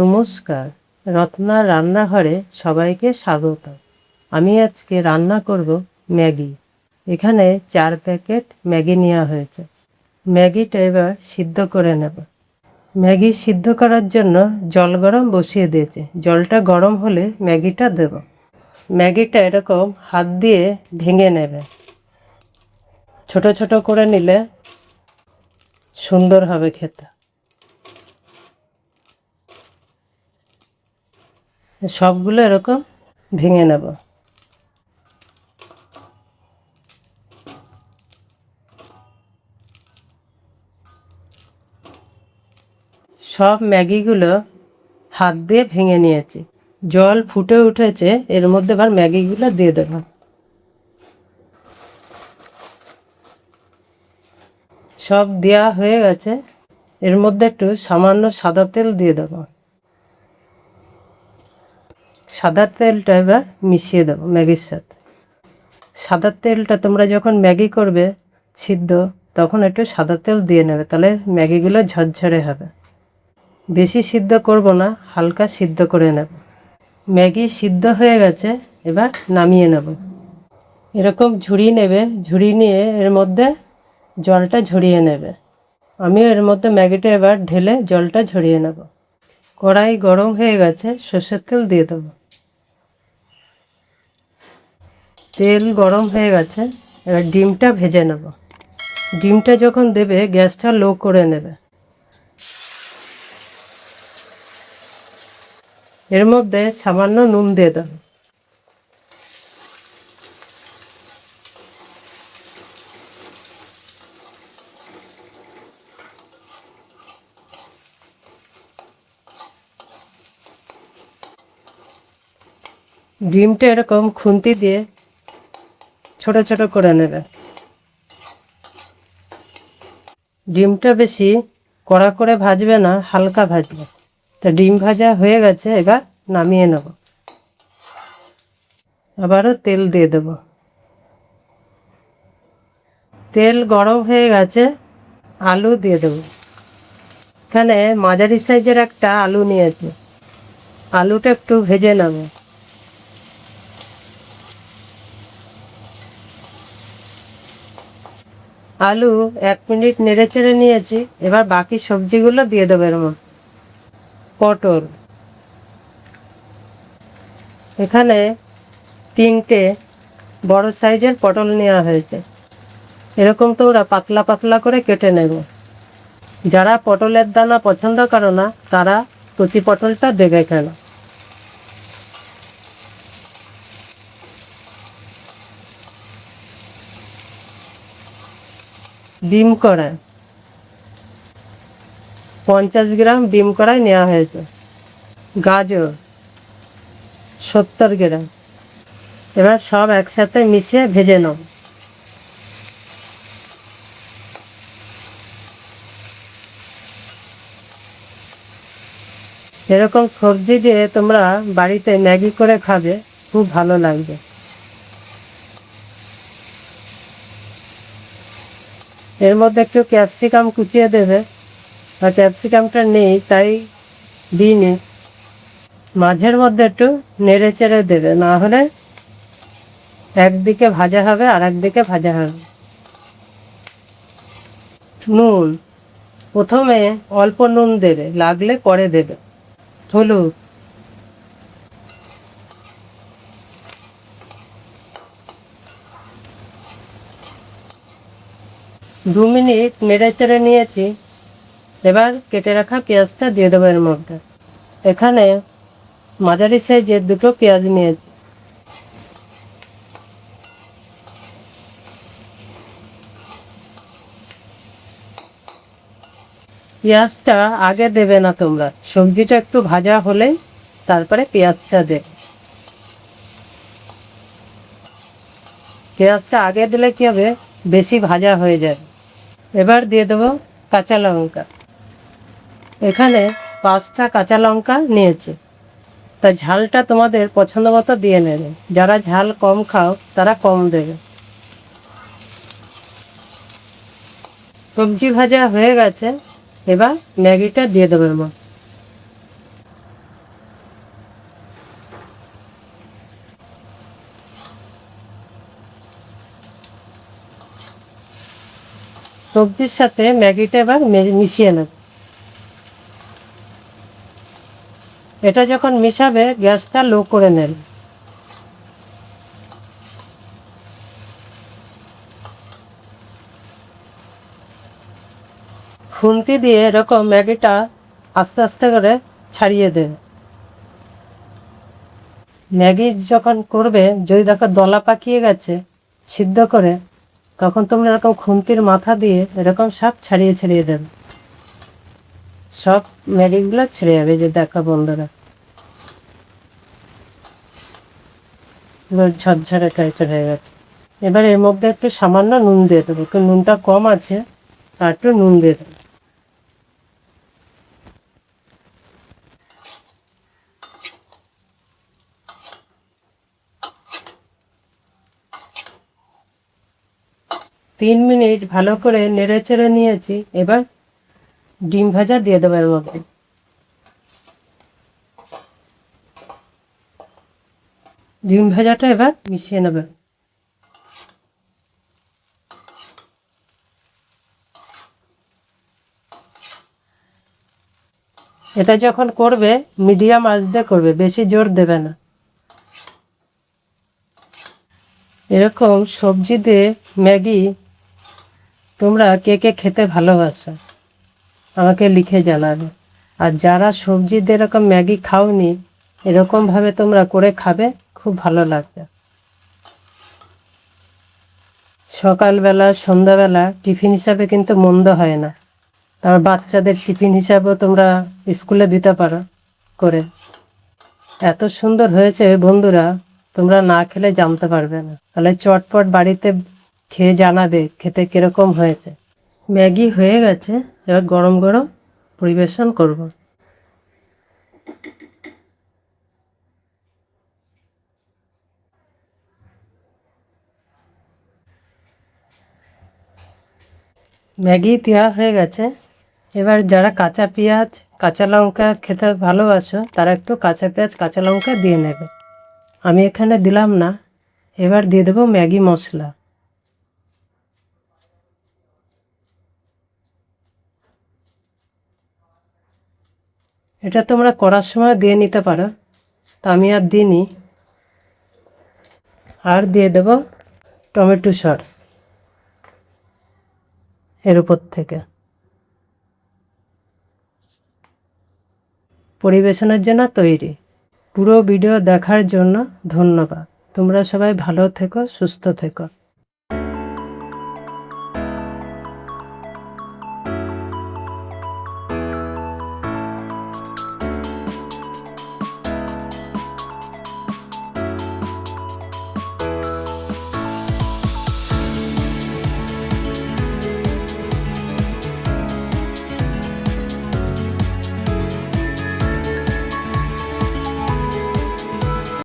নমস্কার, রত্নার রান্নাঘরে সবাইকে স্বাগত। আমি আজকে রান্না করব ম্যাগি। এখানে 4 প্যাকেট ম্যাগি নেওয়া হয়েছে। ম্যাগিটা এবার সিদ্ধ করে নেব। ম্যাগি সিদ্ধ করার জন্য জল গরম বসিয়ে দিয়েছি। জলটা গরম হলে ম্যাগিটা দেব। ম্যাগিটা এরকম হাত দিয়ে ভেঙে নেবে। ছোট ছোট করে নিলে সুন্দর হবে খেতে। সবগুলো এরকম ভেঙে নেব। সব ম্যাগিগুলো হাত দিয়ে ভেঙে নিয়েছি। জল ফুটে উঠেছে, এর মধ্যে এবার ম্যাগিগুলো দিয়ে দেব। সব দেওয়া হয়ে গেছে। এর মধ্যে একটু সামান্য সাদা তেল দিয়ে দেব। সাদা তেলটা এবার মিশিয়ে দেবো ম্যাগির সাথে। সাদা তেলটা তোমরা যখন ম্যাগি করবে সিদ্ধ, তখন একটু সাদা তেল দিয়ে নেবে, তাহলে ম্যাগিগুলো ঝরঝরে হবে। বেশি সিদ্ধ করব না, হালকা সিদ্ধ করে নেব। ম্যাগি সিদ্ধ হয়ে গেছে, এবার নামিয়ে নেব। এরকম ঝুড়ি নেবে, ঝুড়ি নিয়ে এর মধ্যে জলটা ঝরিয়ে নেবে। আমিও এর মধ্যে ম্যাগিটা এবার ঢেলে জলটা ঝরিয়ে নেব। কড়াই গরম হয়ে গেছে, সর্ষের তেল দিয়ে দেবো। তেল গরম হয়ে গেছে, এবার ডিমটা ভেজে নেব। ডিমটা যখন দেবে গ্যাসটা লো করে নেবে। এর মধ্যে সামান্য নুন দিয়ে দেবো। ডিমটা এরকম খুন্তি দিয়ে ছোট ছোট করে নেবে। ডিমটা বেশি কড়া করে ভাজবে না, হালকা ভাজবে। তা ডিম ভাজা হয়ে গেছে, এবার নামিয়ে নেব। আবারও তেল দিয়ে দেব। তেল গরম হয়ে গেছে, আলু দিয়ে দেব। এখানে মাঝারি সাইজের একটা আলু নিয়েছি। আলুটা একটু ভেজে নেব। আলু 1 মিনিট নেড়ে চেড়ে নিয়েছি, এবার বাকি সবজিগুলো দিয়ে দেবো এর মধ্যে। পটল, এখানে 3টে বড় সাইজের পটল নেওয়া হয়েছে। এরকম তোমরা পাতলা পাতলা করে কেটে নেবে। যারা পটলের দানা পছন্দ করো না, তারা কচি পটলটা দেবে কেন। ডিম কড়াই 50 গ্রাম ডিম কড়াই নেওয়া হয়েছে। গাজর 70 গ্রাম। এবার সব একসাথে মিশিয়ে ভেজে নাও। এরকম সবজি দিয়ে তোমরা বাড়িতে ম্যাগি করে খাবে, খুব ভালো লাগবে। এর মধ্যে একটু ক্যাপসিকাম কুচিয়ে দেবে, আর ক্যাপসিকামটা নেই তাই দিইনি। মাঝের মধ্যে একটু নেড়ে চেড়ে দেবে, না হলে একদিকে ভাজা হবে আর একদিকে ভাজা হবে। নুন প্রথমে অল্প নুন দেবে, লাগলে পরে দেবে। হলুদ, 2 মিনিট নেড়ে চেড়ে নিয়েছি। এবার কেটে রাখা পেঁয়াজটা দিয়ে দেবো এর মধ্যে। এখানে মাঝারি সাইজের 2টো পেঁয়াজ নিয়েছি। পেঁয়াজটা আগে দেবে না তোমরা, সবজিটা একটু ভাজা হলেই তারপরে পেঁয়াজটা দেবে। পেঁয়াজটা আগে দিলে কী হবে, বেশি ভাজা হয়ে যাবে। এবার দিয়ে দেবো কাঁচা লঙ্কা। এখানে 5টা কাঁচা লঙ্কা নিয়েছি। তা ঝালটা তোমাদের পছন্দ মতো দিয়ে নেবে। যারা ঝাল কম খাও তারা কম দেবে। সবজি ভাজা হয়ে গেছে, এবার ম্যাগিটা দিয়ে দেবো এর মধ্যে। সবজির সাথে ম্যাগিটা এবার মিশিয়ে নেব। এটা যখন মিশাবে গ্যাসটা লো করে নেবে। খুন্তি দিয়ে এরকম ম্যাগিটা আস্তে আস্তে করে ছাড়িয়ে দেবে। ম্যাগি যখন করবে, যদি দেখো দলা পাকিয়ে গেছে সিদ্ধ করে, তখন তোমরা এরকম খুন্তির মাথা দিয়ে এরকম সব ছাড়িয়ে ছাড়িয়ে দেবে, সব ম্যাগিগুলো ছেড়ে যাবে। যে দেখো বন্ধুরা, এবার ঝরঝরে টাইপের হয়ে গেছে। এবার এর মধ্যে একটু সামান্য নুন দিয়ে দেবো, নুনটা কম আছে, আর একটু নুন দিয়ে দেবো। তিন মিনিট ভালো করে নেড়ে চেড়ে নিয়েছি। এবার ডিম ভাজা দিয়ে দেবো এর মধ্যে। ডিম ভাজাটা এবার মিশিয়ে নেবে। এটা যখন করবে মিডিয়াম আঁচ দিয়ে করবে, বেশি জোর দেবে না। এরকম সবজি দিয়ে ম্যাগি তোমরা কে কে খেতে ভালোবাসো আমাকে লিখে জানাবে। আর যারা সবজি দিয়ে এরকম ম্যাগি খাওনি, এরকমভাবে তোমরা করে খাবে, খুব ভালো লাগবে। সকালবেলা সন্ধ্যাবেলা টিফিন হিসাবে কিন্তু মন্দ হয় না। তারপর বাচ্চাদের টিফিন হিসাবেও তোমরা স্কুলে দিতে পারো করে। এত সুন্দর হয়েছে বন্ধুরা, তোমরা না খেলে জানতে পারবে না। তাহলে চটপট বাড়িতে খেয়ে জানাবে খেতে কিরকম হয়েছে। ম্যাগি হয়ে গেছে, এবার গরম গরম পরিবেশন করব। ম্যাগি দেওয়া হয়ে গেছে। এবার যারা কাঁচা পেঁয়াজ কাঁচা লঙ্কা খেতে ভালোবাসো, তারা একটু কাঁচা পেঁয়াজ কাঁচা লঙ্কা দিয়ে নেবে। আমি এখানে দিলাম না। এবার দিয়ে দেবো ম্যাগি মশলা। এটা তোমরা করার সময় দিয়ে নিতে পারো, তা আমি আর দিইনি। আর দিয়ে দেব টমেটো সস এর উপর থেকে। পরিবেশনের জন্য তৈরি। পুরো ভিডিও দেখার জন্য ধন্যবাদ। তোমরা সবাই ভালো থেকো, সুস্থ থেকো।